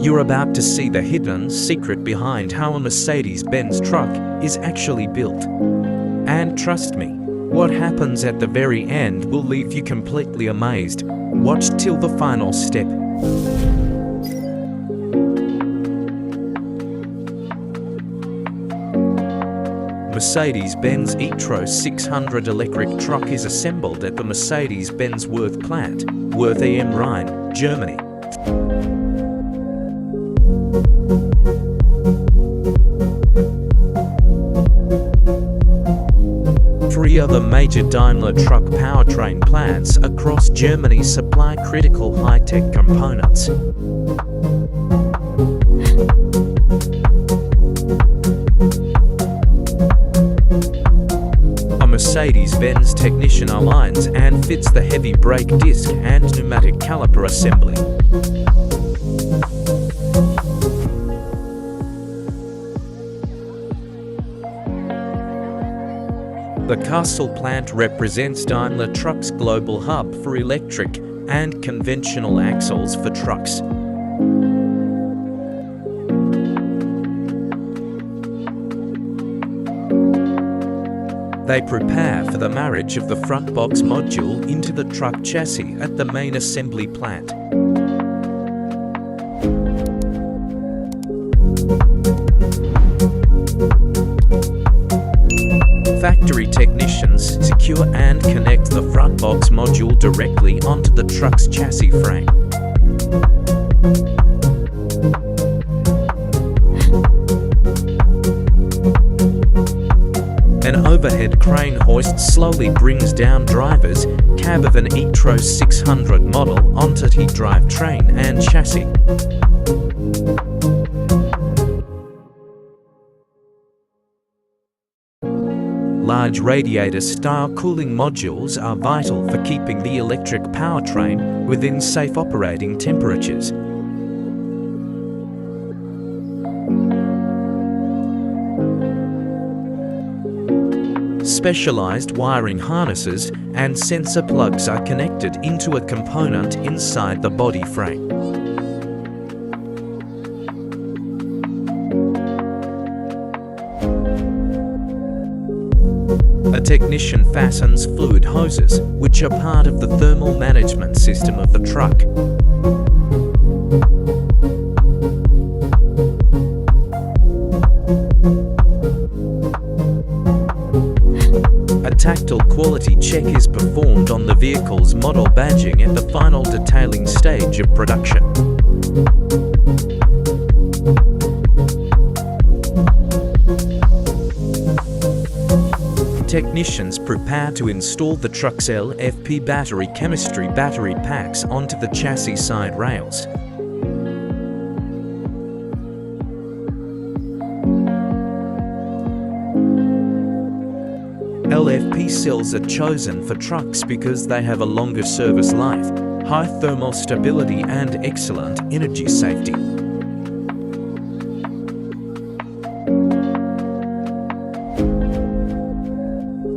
You're about to see the hidden secret behind how a Mercedes-Benz truck is actually built. And trust me, what happens at the very end will leave you completely amazed. Watch till the final step. Mercedes-Benz e-tro 600 electric truck is assembled at the Mercedes-Benz Worth plant, Worth am Rhein, Germany. Three other major Daimler truck powertrain plants across Germany supply critical high-tech components. A Mercedes-Benz technician aligns and fits the heavy brake disc and pneumatic caliper assembly. The Kassel plant represents Daimler Truck's global hub for electric and conventional axles for trucks. They prepare for the marriage of the front box module into the truck chassis at the main assembly plant. Factory technicians secure and connect the front box module directly onto the truck's chassis frame. An overhead crane hoist slowly brings down driver's cab of an e-tro 600 model onto the drivetrain and chassis. Large radiator-style cooling modules are vital for keeping the electric powertrain within safe operating temperatures. Specialized wiring harnesses and sensor plugs are connected into a component inside the body frame. A technician fastens fluid hoses, which are part of the thermal management system of the truck. A tactile quality check is performed on the vehicle's model badging at the final detailing stage of production. Technicians prepare to install the truck's LFP battery chemistry battery packs onto the chassis side rails. LFP cells are chosen for trucks because they have a longer service life, high thermal stability and excellent energy safety.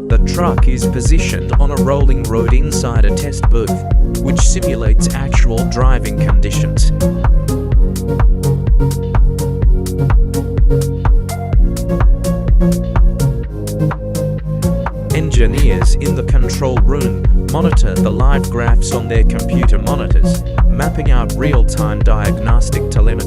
The truck is positioned on a rolling road inside a test booth, which simulates actual driving conditions. Engineers in the control room monitor the live graphs on their computer monitors, mapping out real-time diagnostic telemetry.